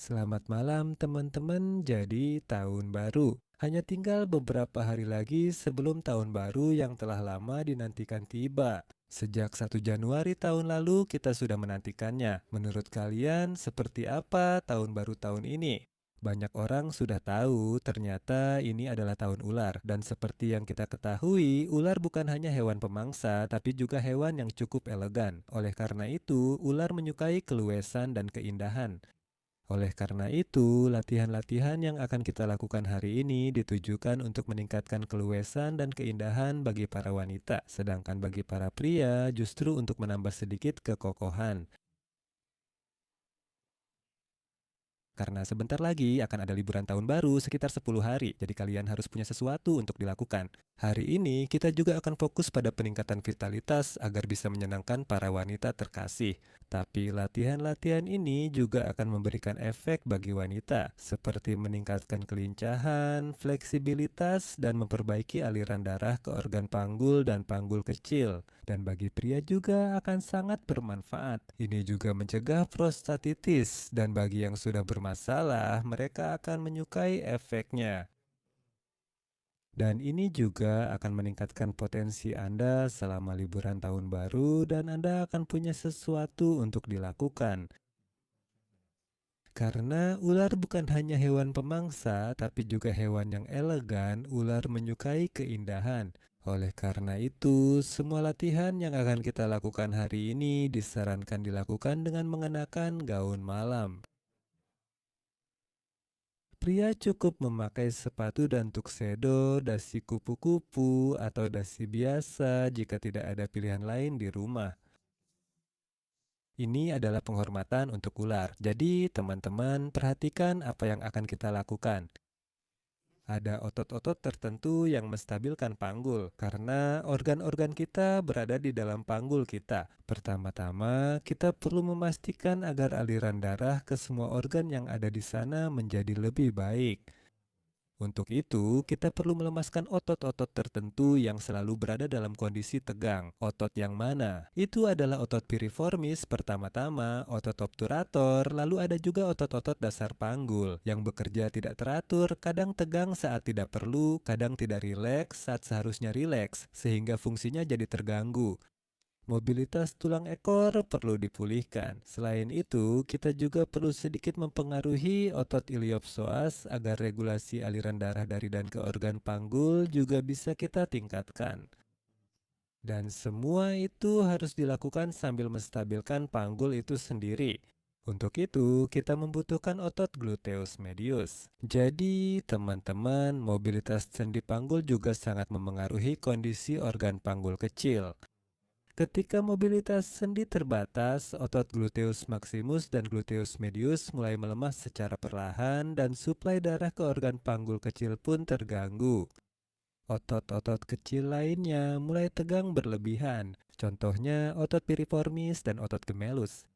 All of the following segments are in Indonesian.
Selamat malam teman-teman, jadi tahun baru. Hanya tinggal beberapa hari lagi sebelum tahun baru yang telah lama dinantikan tiba. Sejak 1 Januari tahun lalu kita sudah menantikannya. Menurut kalian seperti apa tahun baru tahun ini? Banyak orang sudah tahu ternyata ini adalah tahun ular. Dan seperti yang kita ketahui, ular bukan hanya hewan pemangsa tapi juga hewan yang cukup elegan. Oleh karena itu, ular menyukai keluasan dan keindahan. Oleh karena itu, latihan-latihan yang akan kita lakukan hari ini ditujukan untuk meningkatkan keluasan dan keindahan bagi para wanita, sedangkan bagi para pria justru untuk menambah sedikit kekokohan. Karena sebentar lagi akan ada liburan tahun baru sekitar 10 hari, jadi kalian harus punya sesuatu untuk dilakukan. Hari ini kita juga akan fokus pada peningkatan vitalitas agar bisa menyenangkan para wanita terkasih. Tapi latihan-latihan ini juga akan memberikan efek bagi wanita, seperti meningkatkan kelincahan, fleksibilitas, dan memperbaiki aliran darah ke organ panggul dan panggul kecil. Dan bagi pria juga akan sangat bermanfaat. Ini juga mencegah prostatitis, dan bagi yang sudah bermasalah, mereka akan menyukai efeknya. Dan ini juga akan meningkatkan potensi Anda selama liburan tahun baru dan Anda akan punya sesuatu untuk dilakukan. Karena ular bukan hanya hewan pemangsa, tapi juga hewan yang elegan, ular menyukai keindahan. Oleh karena itu, semua latihan yang akan kita lakukan hari ini disarankan dilakukan dengan mengenakan gaun malam. Pria cukup memakai sepatu dan tuxedo, dasi kupu-kupu, atau dasi biasa jika tidak ada pilihan lain di rumah. Ini adalah penghormatan untuk ular. Jadi, teman-teman, perhatikan apa yang akan kita lakukan. Ada otot-otot tertentu yang menstabilkan panggul, karena organ-organ kita berada di dalam panggul kita. Pertama-tama, kita perlu memastikan agar aliran darah ke semua organ yang ada di sana menjadi lebih baik. Untuk itu, kita perlu melemaskan otot-otot tertentu yang selalu berada dalam kondisi tegang. Otot yang mana? Itu adalah otot piriformis pertama-tama, otot obturator, lalu ada juga otot-otot dasar panggul yang bekerja tidak teratur, kadang tegang saat tidak perlu, kadang tidak rileks saat seharusnya rileks, sehingga fungsinya jadi terganggu. Mobilitas tulang ekor perlu dipulihkan. Selain itu, kita juga perlu sedikit mempengaruhi otot iliopsoas agar regulasi aliran darah dari dan ke organ panggul juga bisa kita tingkatkan. Dan semua itu harus dilakukan sambil menstabilkan panggul itu sendiri. Untuk itu, kita membutuhkan otot gluteus medius. Jadi, teman-teman, mobilitas sendi panggul juga sangat memengaruhi kondisi organ panggul kecil. Ketika mobilitas sendi terbatas, otot gluteus maximus dan gluteus medius mulai melemah secara perlahan dan suplai darah ke organ panggul kecil pun terganggu. Otot-otot kecil lainnya mulai tegang berlebihan, contohnya otot piriformis dan otot gemellus.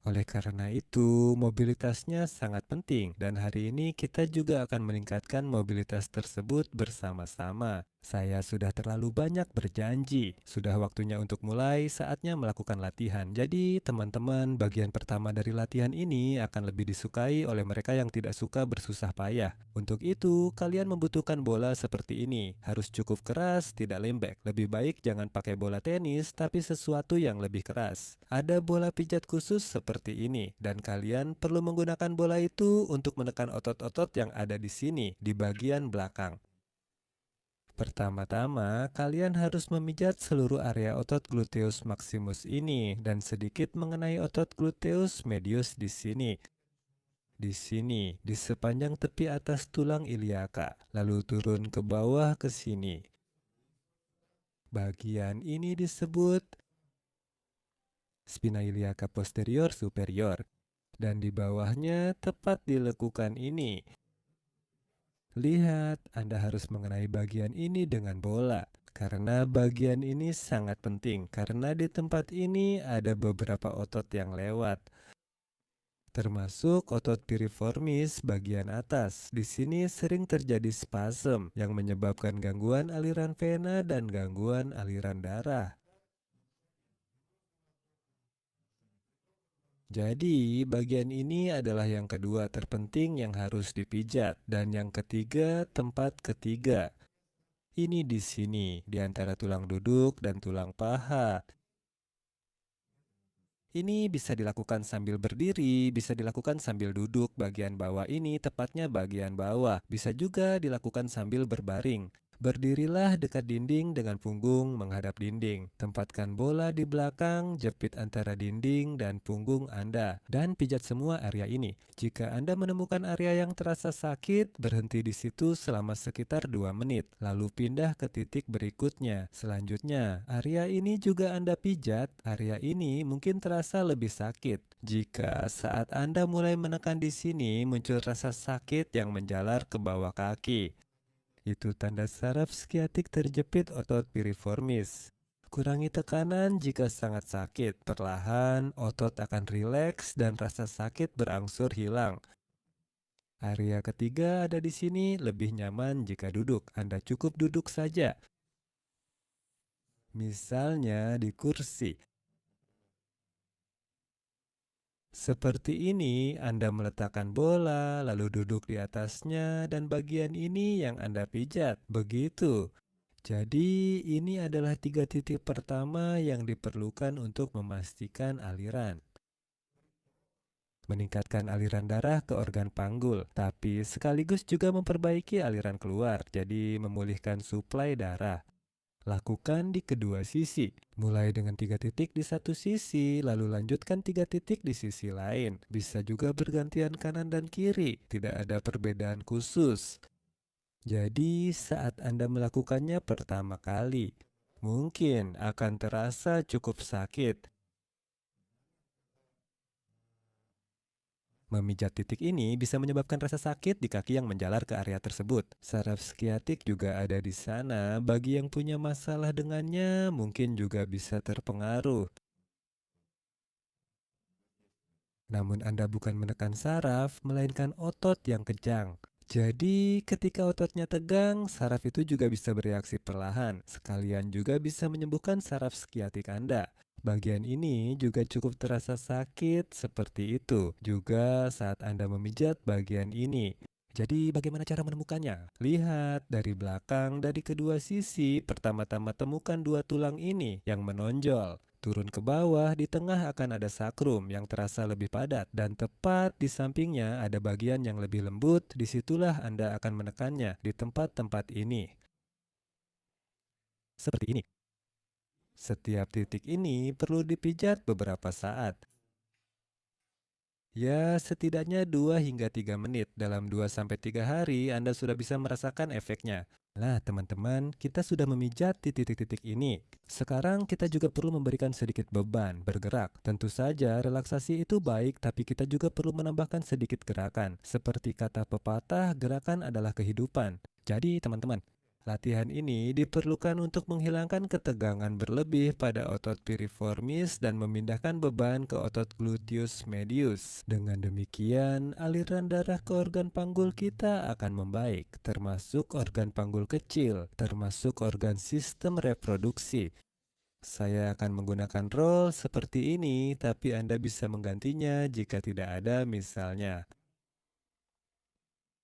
Oleh karena itu, mobilitasnya sangat penting dan hari ini kita juga akan meningkatkan mobilitas tersebut bersama-sama. Saya sudah terlalu banyak berjanji. Sudah waktunya untuk mulai, saatnya melakukan latihan. Jadi, teman-teman, bagian pertama dari latihan ini akan lebih disukai oleh mereka yang tidak suka bersusah payah. Untuk itu, kalian membutuhkan bola seperti ini. Harus cukup keras, tidak lembek. Lebih baik jangan pakai bola tenis, tapi sesuatu yang lebih keras. Ada bola pijat khusus seperti ini, dan kalian perlu menggunakan bola itu untuk menekan otot-otot yang ada di sini, di bagian belakang. Pertama-tama, kalian harus memijat seluruh area otot gluteus maximus ini dan sedikit mengenai otot gluteus medius di sini. Di sini, di sepanjang tepi atas tulang iliaka, lalu turun ke bawah ke sini. Bagian ini disebut spina iliaca posterior superior. Dan di bawahnya tepat di lekukan ini. Lihat, Anda harus mengenai bagian ini dengan bola. Karena bagian ini sangat penting, karena di tempat ini ada beberapa otot yang lewat. Termasuk otot piriformis bagian atas. Di sini sering terjadi spasm yang menyebabkan gangguan aliran vena dan gangguan aliran darah. Jadi, bagian ini adalah yang kedua terpenting yang harus dipijat, dan yang ketiga tempat ketiga. Ini di sini, di antara tulang duduk dan tulang paha. Ini bisa dilakukan sambil berdiri, bisa dilakukan sambil duduk. Bagian bawah ini tepatnya bagian bawah. Bisa juga dilakukan sambil berbaring. Berdirilah dekat dinding dengan punggung menghadap dinding. Tempatkan bola di belakang, jepit antara dinding dan punggung Anda, dan pijat semua area ini. Jika Anda menemukan area yang terasa sakit, berhenti di situ selama sekitar 2 menit, lalu pindah ke titik berikutnya. Selanjutnya, area ini juga Anda pijat. Area ini mungkin terasa lebih sakit. Jika saat Anda mulai menekan di sini muncul rasa sakit yang menjalar ke bawah kaki, itu tanda saraf skiatik terjepit otot piriformis. Kurangi tekanan jika sangat sakit. Perlahan, otot akan rileks dan rasa sakit berangsur hilang. Area ketiga ada di sini, lebih nyaman jika duduk. Anda cukup duduk saja, misalnya di kursi. Seperti ini, Anda meletakkan bola, lalu duduk di atasnya, dan bagian ini yang Anda pijat. Begitu. Jadi, ini adalah 3 titik pertama yang diperlukan untuk memastikan aliran. Meningkatkan aliran darah ke organ panggul, tapi sekaligus juga memperbaiki aliran keluar, jadi memulihkan suplai darah. Lakukan di kedua sisi, mulai dengan 3 titik di satu sisi, lalu lanjutkan 3 titik di sisi lain. Bisa juga bergantian kanan dan kiri, tidak ada perbedaan khusus. Jadi saat Anda melakukannya pertama kali, mungkin akan terasa cukup sakit. Memijat titik ini bisa menyebabkan rasa sakit di kaki yang menjalar ke area tersebut. Saraf skiatik juga ada di sana. Bagi yang punya masalah dengannya, mungkin juga bisa terpengaruh. Namun Anda bukan menekan saraf, melainkan otot yang kejang. Jadi, ketika ototnya tegang, saraf itu juga bisa bereaksi perlahan. Sekalian juga bisa menyembuhkan saraf skiatik Anda. Bagian ini juga cukup terasa sakit seperti itu. Juga saat Anda memijat bagian ini. Jadi, bagaimana cara menemukannya? Lihat dari belakang dari kedua sisi. Pertama-tama temukan dua tulang ini yang menonjol. Turun ke bawah, di tengah akan ada sakrum yang terasa lebih padat, dan tepat di sampingnya ada bagian yang lebih lembut. Disitulah Anda akan menekannya di tempat-tempat ini. Seperti ini. Setiap titik ini perlu dipijat beberapa saat. Ya, setidaknya 2 hingga 3 menit. Dalam 2 sampai 3 hari, Anda sudah bisa merasakan efeknya. Nah, teman-teman, kita sudah memijat di titik-titik ini. Sekarang kita juga perlu memberikan sedikit beban, bergerak. Tentu saja, relaksasi itu baik, tapi kita juga perlu menambahkan sedikit gerakan. Seperti kata pepatah, gerakan adalah kehidupan. Jadi, teman-teman, latihan ini diperlukan untuk menghilangkan ketegangan berlebih pada otot piriformis dan memindahkan beban ke otot gluteus medius. Dengan demikian, aliran darah ke organ panggul kita akan membaik, termasuk organ panggul kecil, termasuk organ sistem reproduksi. Saya akan menggunakan roll seperti ini, tapi Anda bisa menggantinya jika tidak ada misalnya.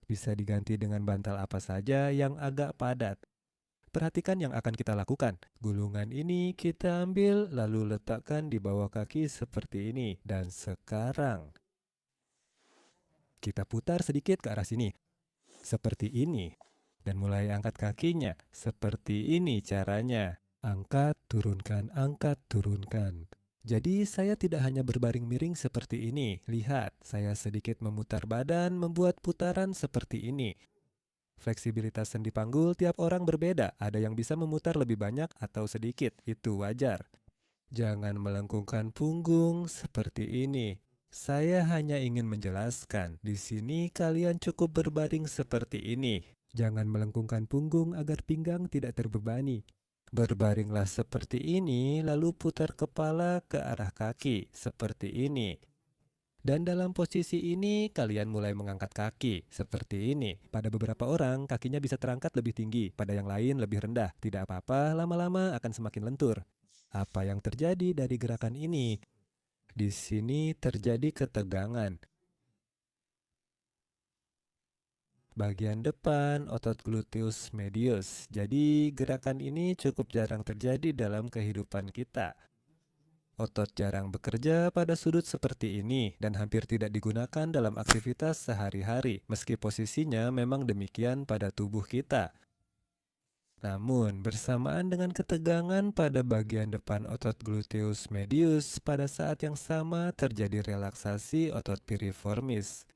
Bisa diganti dengan bantal apa saja yang agak padat. Perhatikan yang akan kita lakukan. Gulungan ini kita ambil lalu letakkan di bawah kaki seperti ini. Dan sekarang kita putar sedikit ke arah sini. Seperti ini. Dan mulai angkat kakinya. Seperti ini caranya. Angkat, turunkan, angkat, turunkan. Jadi saya tidak hanya berbaring miring seperti ini. Lihat, saya sedikit memutar badan membuat putaran seperti ini. Fleksibilitas sendi panggul tiap orang berbeda. Ada yang bisa memutar lebih banyak atau sedikit. Itu wajar. Jangan melengkungkan punggung seperti ini. Saya hanya ingin menjelaskan. Di sini kalian cukup berbaring seperti ini. Jangan melengkungkan punggung agar pinggang tidak terbebani. Berbaringlah seperti ini, lalu putar kepala ke arah kaki seperti ini. Dan dalam posisi ini, kalian mulai mengangkat kaki, seperti ini. Pada beberapa orang, kakinya bisa terangkat lebih tinggi, pada yang lain lebih rendah. Tidak apa-apa, lama-lama akan semakin lentur. Apa yang terjadi dari gerakan ini? Di sini terjadi ketegangan. Bagian depan otot gluteus medius. Jadi gerakan ini cukup jarang terjadi dalam kehidupan kita. Otot jarang bekerja pada sudut seperti ini dan hampir tidak digunakan dalam aktivitas sehari-hari, meski posisinya memang demikian pada tubuh kita. Namun, bersamaan dengan ketegangan pada bagian depan otot gluteus medius, pada saat yang sama terjadi relaksasi otot piriformis.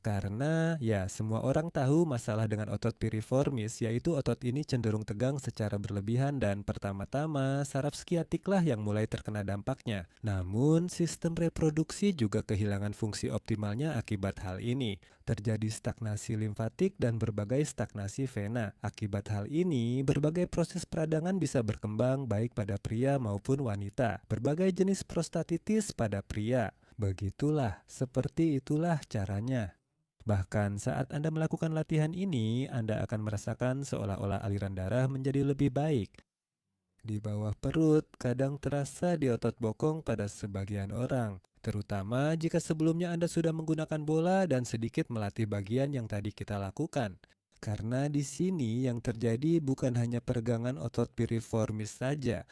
Karena ya semua orang tahu masalah dengan otot piriformis, yaitu otot ini cenderung tegang secara berlebihan dan pertama-tama saraf skiatiklah yang mulai terkena dampaknya. Namun sistem reproduksi juga kehilangan fungsi optimalnya akibat hal ini. Terjadi stagnasi limfatik dan berbagai stagnasi vena. Akibat hal ini, berbagai proses peradangan bisa berkembang baik pada pria maupun wanita. Berbagai jenis prostatitis pada pria. Begitulah, seperti itulah caranya. Bahkan saat Anda melakukan latihan ini, Anda akan merasakan seolah-olah aliran darah menjadi lebih baik. Di bawah perut kadang terasa di otot bokong pada sebagian orang, terutama jika sebelumnya Anda sudah menggunakan bola dan sedikit melatih bagian yang tadi kita lakukan. Karena di sini yang terjadi bukan hanya peregangan otot piriformis saja.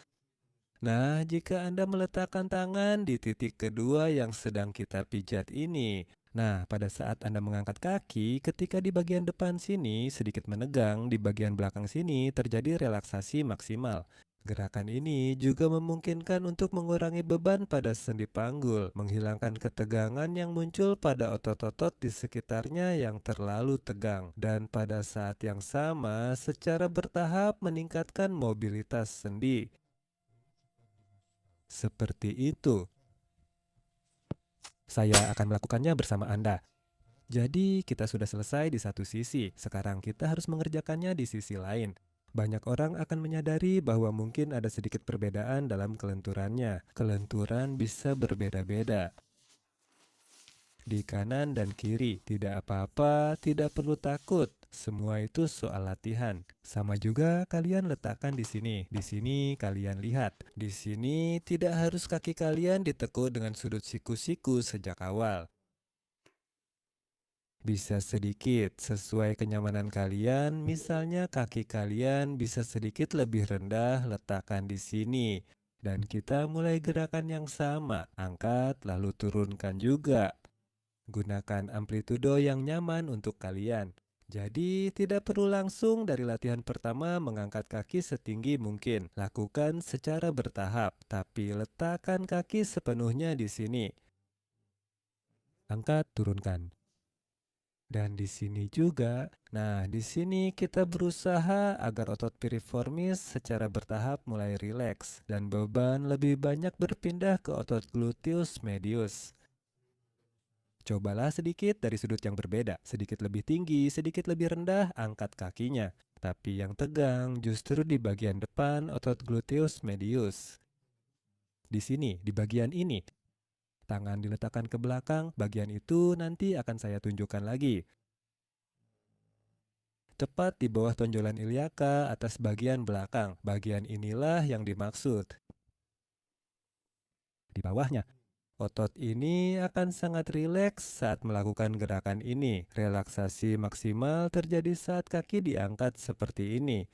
Nah, jika Anda meletakkan tangan di titik kedua yang sedang kita pijat ini, nah, pada saat Anda mengangkat kaki, ketika di bagian depan sini sedikit menegang, di bagian belakang sini terjadi relaksasi maksimal. Gerakan ini juga memungkinkan untuk mengurangi beban pada sendi panggul, menghilangkan ketegangan yang muncul pada otot-otot di sekitarnya yang terlalu tegang, dan pada saat yang sama secara bertahap meningkatkan mobilitas sendi. Seperti itu. Saya akan melakukannya bersama Anda. Jadi, kita sudah selesai di satu sisi. Sekarang kita harus mengerjakannya di sisi lain. Banyak orang akan menyadari bahwa mungkin ada sedikit perbedaan dalam kelenturannya. Kelenturan bisa berbeda-beda. Di kanan dan kiri, tidak apa-apa, tidak perlu takut. Semua itu soal latihan. Sama juga kalian letakkan di sini. Di sini kalian lihat. Di sini tidak harus kaki kalian ditekuk dengan sudut siku-siku sejak awal. Bisa sedikit sesuai kenyamanan kalian. Misalnya kaki kalian bisa sedikit lebih rendah, letakkan di sini. Dan kita mulai gerakan yang sama. Angkat lalu turunkan juga. Gunakan amplitudo yang nyaman untuk kalian. Jadi, tidak perlu langsung dari latihan pertama mengangkat kaki setinggi mungkin. Lakukan secara bertahap, tapi letakkan kaki sepenuhnya di sini. Angkat, turunkan. Dan di sini juga. Nah, di sini kita berusaha agar otot piriformis secara bertahap mulai rileks dan beban lebih banyak berpindah ke otot gluteus medius. Cobalah sedikit dari sudut yang berbeda, sedikit lebih tinggi, sedikit lebih rendah, angkat kakinya. Tapi yang tegang justru di bagian depan otot gluteus medius. Di sini, di bagian ini. Tangan diletakkan ke belakang, bagian itu nanti akan saya tunjukkan lagi. Tepat di bawah tonjolan iliaka atas bagian belakang. Bagian inilah yang dimaksud. Di bawahnya. Otot ini akan sangat rileks saat melakukan gerakan ini. Relaksasi maksimal terjadi saat kaki diangkat seperti ini.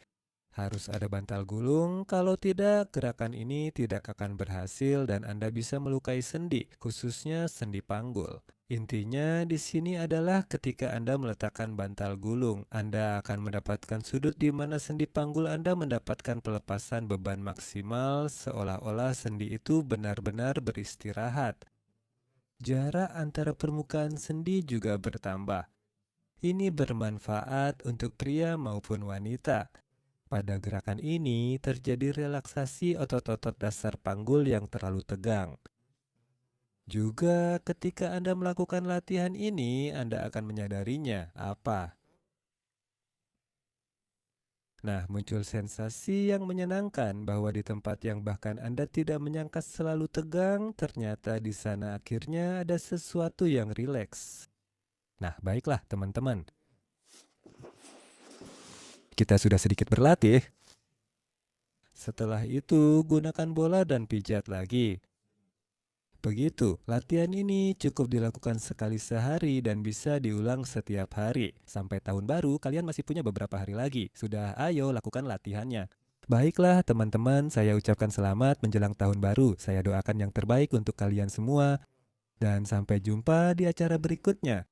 Harus ada bantal gulung, kalau tidak gerakan ini tidak akan berhasil dan Anda bisa melukai sendi, khususnya sendi panggul. Intinya di sini adalah ketika Anda meletakkan bantal gulung, Anda akan mendapatkan sudut di mana sendi panggul Anda mendapatkan pelepasan beban maksimal seolah-olah sendi itu benar-benar beristirahat. Jarak antara permukaan sendi juga bertambah. Ini bermanfaat untuk pria maupun wanita. Pada gerakan ini terjadi relaksasi otot-otot dasar panggul yang terlalu tegang. Juga ketika Anda melakukan latihan ini, Anda akan menyadarinya. Apa? Nah, muncul sensasi yang menyenangkan bahwa di tempat yang bahkan Anda tidak menyangka selalu tegang, ternyata di sana akhirnya ada sesuatu yang rileks. Nah, baiklah teman-teman. Kita sudah sedikit berlatih. Setelah itu, gunakan bola dan pijat lagi. Begitu, latihan ini cukup dilakukan sekali sehari dan bisa diulang setiap hari. Sampai tahun baru, kalian masih punya beberapa hari lagi. Sudah, ayo lakukan latihannya. Baiklah teman-teman, saya ucapkan selamat menjelang tahun baru. Saya doakan yang terbaik untuk kalian semua dan sampai jumpa di acara berikutnya.